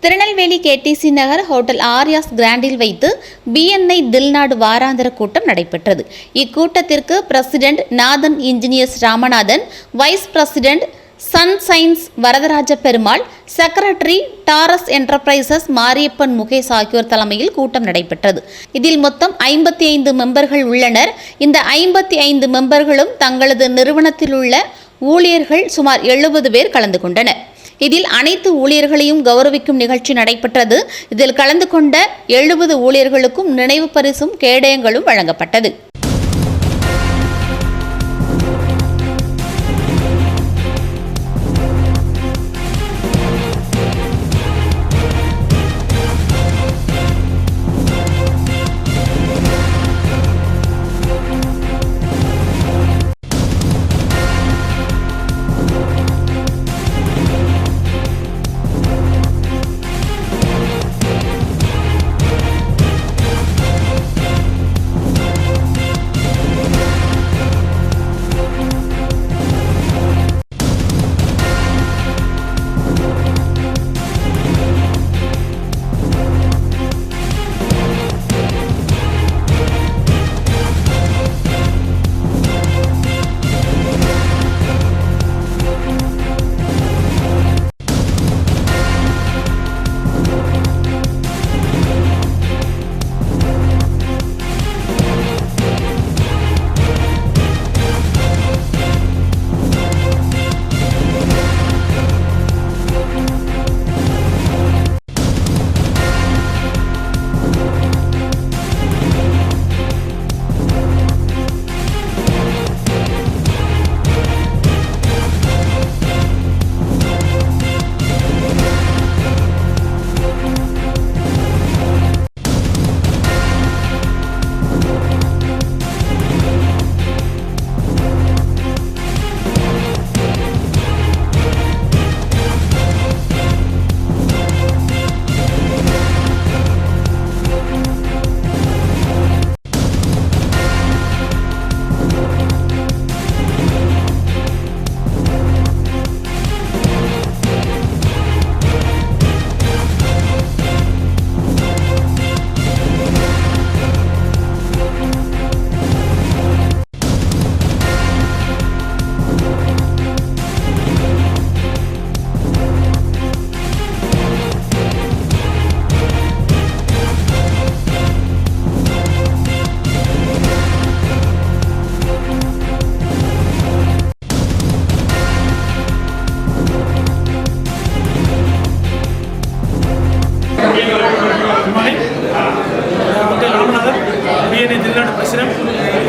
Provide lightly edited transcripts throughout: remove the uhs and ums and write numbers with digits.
Tirunelveli KTC Nagar hotel Aryas கிராண்டில் வைத்து BNI தில்நாடு வாராந்திர கூட்டம் நடைபெற்றது. இக்கூட்டத்திற்கு president Nathan engineers Ramanathan, vice president sunshines Varadaraja Perumal, secretary Taurus enterprises Mariappan Mukesh ஆகியோர் தலைமையில் கூட்டம் நடைபெற்றது. இதில் மொத்தம் 55 மெம்பர்கள் உள்ளனர். இந்த 55 மெம்பர்களும் தங்களது நிறுவனத்தில் உள்ள ஊழியர்கள் சுமார் 70 பேர் கலந்து கொண்டனர். இதில் அனைத்து ஊழியர்களையும் கௌரவிக்கும் நிகழ்ச்சி நடைபெற்றது. இதில் கலந்து கொண்ட 70 ஊழியர்களுக்கும் நினைவு பரிசும் கேடயங்களும் வழங்கப்பட்டது.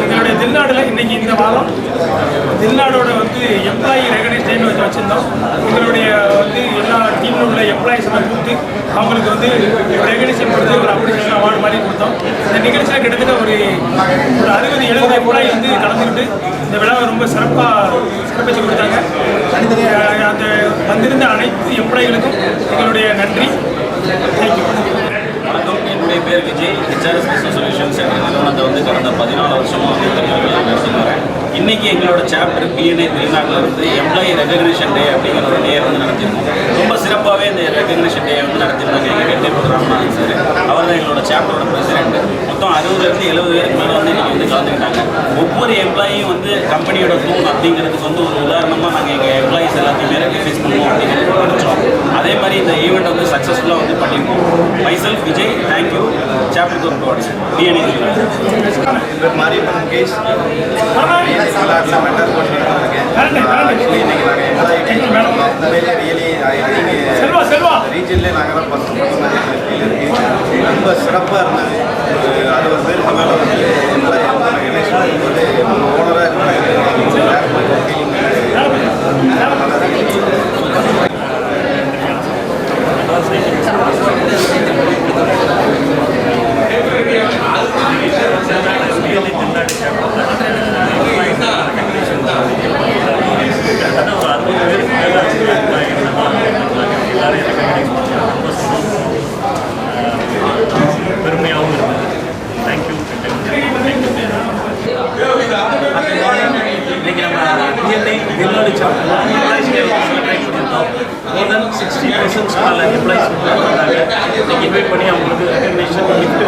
எங்களுடைய தில்நாடுல இன்னைக்கு இந்த வாரம் தில்நாடோட எம்ப்ளாயி ரெகனைசேஷன் வச்சிருந்தோம். எங்களுடைய எல்லா டீமில் உள்ள எம்ப்ளாயிஸ் கூப்பிட்டு அவங்களுக்கு ரெகனைசேஷன் கொடுத்து ஒரு அப்ரிசியேஷன் அவார்டு மாதிரி கொடுத்தோம். இந்த நிகழ்ச்சியில் கிட்டத்தட்ட ஒரு 60-70 எம்ப்ளாயி கலந்துக்கிட்டு இந்த விழாவை ரொம்ப சிறப்பிச்சு கொடுத்தாங்க. அந்த வந்திருந்த அனைத்து எம்ப்ளாயிகளுக்கும் எங்களுடைய நன்றி. தேங்க்யூ. வணக்கம், என்னுடைய பேர் விஜய். ஹெச்ஆர்எஸ் பிஸ்னஸ் சொல்யூஷன்ஸ் என்ற நிறுவனத்தை கடந்த 14 வருஷமாக நடத்தினாங்க. இன்றைக்கி எங்களோட சாப்டர் பிஎன்ஐ தில்நாட்டில் எம்ப்ளாயி ரெகக்னிஷன் டே அப்படிங்கிற ஒரு டே நடத்திருந்தோம். ரொம்ப சிறப்பாகவே இந்த ரெகக்னிஷன் டே நடத்திருந்தாங்க. எங்கள் ஹெட் ராமநாதன் சார், அவர் தான் எங்களோட சாப்டரோட பிரசிடென்ட். மொத்தம் 60-70 பேருக்கு மேலே இன்றைக்கி கலந்துக்கிட்டாங்க. ஒவ்வொரு எம்ப்ளாயும் கம்பெனியோட தூண் அப்படிங்கிறதுக்கு ஒரு உதாரணமாக நாங்கள் எங்கள் எம்ப்ளாயிஸ் எல்லாத்தையுமே ரெகக்னைஸ் பண்ணுவோம் அப்படிங்கிறது படித்தோம். அதே மாதிரி இந்த ஈவெண்ட் சக்ஸஸ்ஃபுல்லாக பண்ணியிருக்கோம். Myself Vijay, thank you. Chapter towards BNI Mariappan Mukesh mentor ரீஜன்லேயே நாங்கள் தான் ஃபஸ்ட் ரொம்ப சிறப்பாக இருந்தது. 60 பேருக்கு மேலே ஓனராக இன்னைக்கு நம்ம வருஷனால எம்ப்ளாயிஸ் வந்தாங்க. இன்னைக்கு இன்வைட் பண்ணி அவங்களுக்கு ரெகக்னேஷன் கிஃப்ட்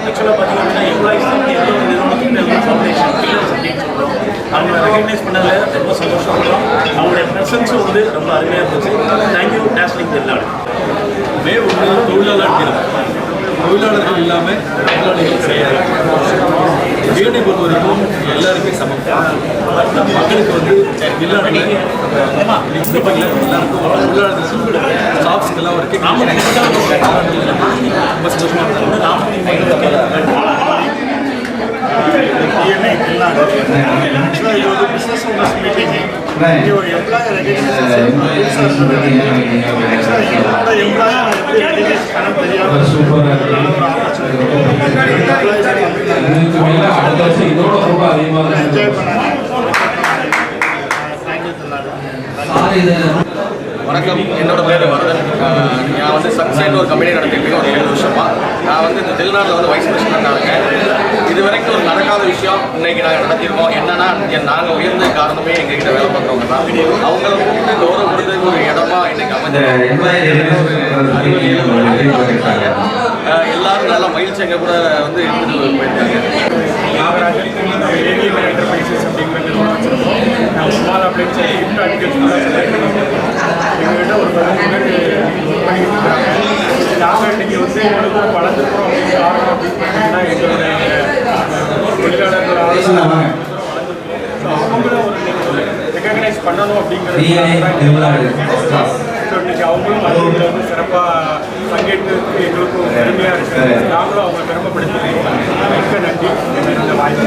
ஆக்சுவலாக பார்த்தீங்கன்னா எம்ப்ளாயிஸ் எந்த ஒரு நிறுவனத்துக்கு ஃபவுண்டேஷன் பில்லர்ஸ் அப்படின்னு சொல்கிறோம். அவங்கள ரெகக்னைஸ் பண்ணதில் ரொம்ப சந்தோஷப்படுறோம். அவங்களுடைய ப்ரெசன்ஸும் வந்து ரொம்ப அருமையாக இருந்துச்சு. தேங்க்யூ டாஸ்லிங் திருநாடு. மே 1 தொழிலாளர் தினம். தொழிலாளர்கள் இல்லாமல் முதலாளிகள் கிடையாது. வீடை பொறுத்த வரைக்கும் எல்லாருமே சமம். மக்களுக்கு வந்து எல்லாருமே எல்லாருக்கும் தொழிலாளர் ஸ்டாஃப்ஸ்க்கெல்லாம் ஒரு ரொம்ப சந்தோஷமாக இது ஒரு பிஸ்னஸ் ஓனர்ஸ் மீட்டிங். இங்கே ஒரு எம்ப்ளாயர் ரெகக்னைசேஷன் என்னோட எம்ப்ளாயர் எப்படி ரெகக்னைஸ் தெரியாமல் ஒரு ஆப்பர்ச்சுனிட்டி என்ஜாய் பண்ணாங்க. தேங்க்யூ தமிழ்நாடு. வணக்கம், என்னோட பேர் வரதன். நான் வந்து சக்சைன்னு ஒரு கம்பெனி நடத்திட்டு இருக்கேன் ஒரு 7 வருஷமாக. நான் வந்து இந்த திருநாட்டில் வந்து வைஸ் பிரசிடென்ட்டாக இருக்கேன். இது வரைக்கும் ஒரு நடக்காத விஷயம் இன்றைக்கி நாங்கள் நடத்தியிருக்கோம். என்னன்னா நாங்கள் உயர்ந்த காரணமே எங்ககிட்ட வேலை பார்க்குறவங்க தான். அவங்கள கூப்பிட்டு கௌரவம் கொடுத்ததுக்கு ஒரு இடமா இன்றைக்கி அமைஞ்ச எல்லாரும் நல்லா மகிழ்ச்சி எங்கள் கூட வந்து இருந்துட்டு போயிருக்காங்க. ஸ்மால் அப்ளைன்ஸ் கிஃப்ட் ஆர்டிகல்ஸ் எங்கள்கிட்ட ஒரு 10 பேர் பண்ணிக்கிட்டு இருக்காங்க. நாங்கள் இன்றைக்கி வந்து எங்களுக்கு வளர்ந்துருக்கோம் அப்படின்னு காரணம் அப்படின்னு பார்த்தீங்கன்னா எங்களுடைய தொழிலாளர்கள் ஆலோசனை அவங்களும் ஒரு ரெகக்னைஸ் பண்ணணும் அப்படிங்கிறது. ஸோ இன்றைக்கி அவங்களும் அதில் வந்து சிறப்பாக பங்கேற்றதுக்கு எங்களுக்கும் பெருமையாக இருக்குது. நாங்களும் அவங்க பெருமைப்படுத்திருக்கோம். மிக்க நன்றி இந்த வாய்ப்பு.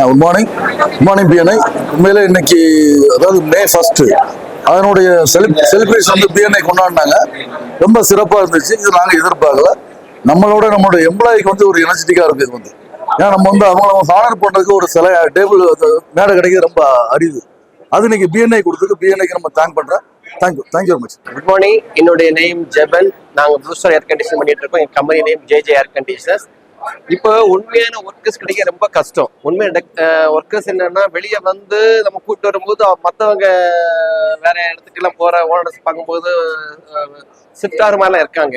Good morning BNI. உண்மையிலே இன்னைக்கு அதாவது மே 1 அதனுடைய செலிப்ரேஷன் வந்து பிஎன்ஐ கொண்டாடினாங்க. ரொம்ப சிறப்பாக இருந்துச்சு. இது நாங்கள் எதிர்பார்க்கல. நம்மளோட எம்ப்ளாய்க்கு வந்து ஒரு எனர்ஜெட்டிக்காக இருக்குது. இது வந்து ஏன்னா நம்ம வந்து அவங்கள ஹானர் பண்ணுறதுக்கு ஒரு சில டேபிள் மேடை கிடைக்கிறது ரொம்ப அரிது. அது இன்னைக்கு பிஎன்ஐ கொடுத்துருக்கு. பிஎன்ஐக்கு நம்ம தேங்க் பண்ணுறேன். Thank you very much. Good morning, என்னுடைய நேம் ஜெபன். நாங்கள் ப்ளூ ஸ்டார் ஏர் கண்டிஷன் பண்ணிட்டு இருக்கோம். என் கம்பெனி நேம் JJ ஏர் கண்டிஷனர்ஸ். இப்போ உண்மையான ஒர்க்கர்ஸ் கிடைக்க ரொம்ப கஷ்டம். உண்மையான ஒர்க்கர்ஸ் என்னன்னா வெளியே வந்து நம்ம கூப்பிட்டு வரும்போது மற்றவங்க வேற இடத்துக்கெல்லாம் போற ஓனர்ஸ் பார்க்கும்போது ஷிஃப்டார் மாதிரிலாம் இருக்காங்க.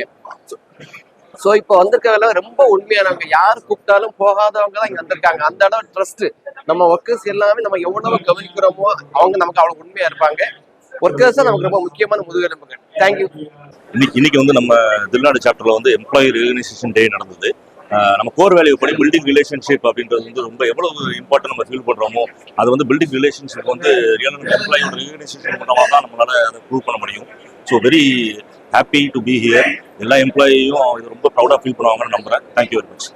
ஸோ இப்போ வந்திருக்கவங்க ரொம்ப உண்மையானவங்க. யார் கூப்பிட்டாலும் போகாதவங்க தான் இங்கே வந்திருக்காங்க. அந்த அளவு ட்ரஸ்ட். நம்ம ஒர்க்கர்ஸ் எல்லாமே நம்ம எவ்வளவு கவனிக்கிறோமோ அவங்க நமக்கு அவ்வளோ உண்மையா இருப்பாங்க. ஒர்க்கர்ஸ் தான் நமக்கு ரொம்ப முக்கியமான முதுகெலும்புங்க. தேங்க்யூ. இன்னைக்கு வந்து நம்ம திருநாடு சாப்டர்ல வந்து எம்ப்ளாயி ரெகக்னைசேஷன் டே நடந்தது. நம்ம கோர் வேல்யூ படி பில்டிங் ரிலேஷன்ஷிப் அப்படின்றது வந்து ரொம்ப எவ்வளவு இம்பார்ட்டன் நம்ம ஃபீல் பண்றோமோ அது வந்து பில்டிங் ரிலேஷன்ஷிப் வந்து ரியலான எம்ப்ளாயோட ரெகக்னைசேஷன் மூலமாக தான் நம்மளால அதை ப்ரூவ் பண்ண முடியும். So very happy to be here. எல்லா எம்ப்ளாயியும் இது ரொம்ப ப்ரௌடாக ஃபீல் பண்ணுவாங்கன்னு நம்புறேன். Thank you very much.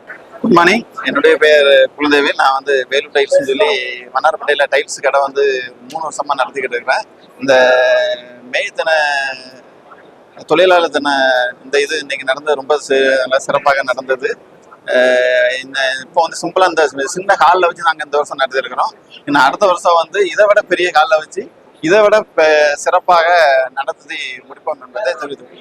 Good morning, என்னுடைய பேர் குலதேவி. நான் வந்து வேலூர் டைல்ஸ்னு சொல்லி மன்னார்பேட்டையில் டைல்ஸ் கடை வந்து 3 வருஷமாக நடத்திக்கிட்டு இருக்கிறேன். இந்த மே தின தொழிலாளர் தின இந்த இது இன்னைக்கு நடந்தது ரொம்ப நல்லா சிறப்பாக நடந்தது. இப்போ வந்து சிம்பிளாக இந்த சின்ன ஹாலில் வச்சு நாங்கள் இந்த வருஷம் நடத்திருக்கிறோம். இன்னும் அடுத்த வருஷம் வந்து இதை விட பெரிய ஹாலில் வச்சு இதை விட சிறப்பாக நடத்தி முடிப்போம் என்பதை தெரிவித்துக் கொள்கிறேன்.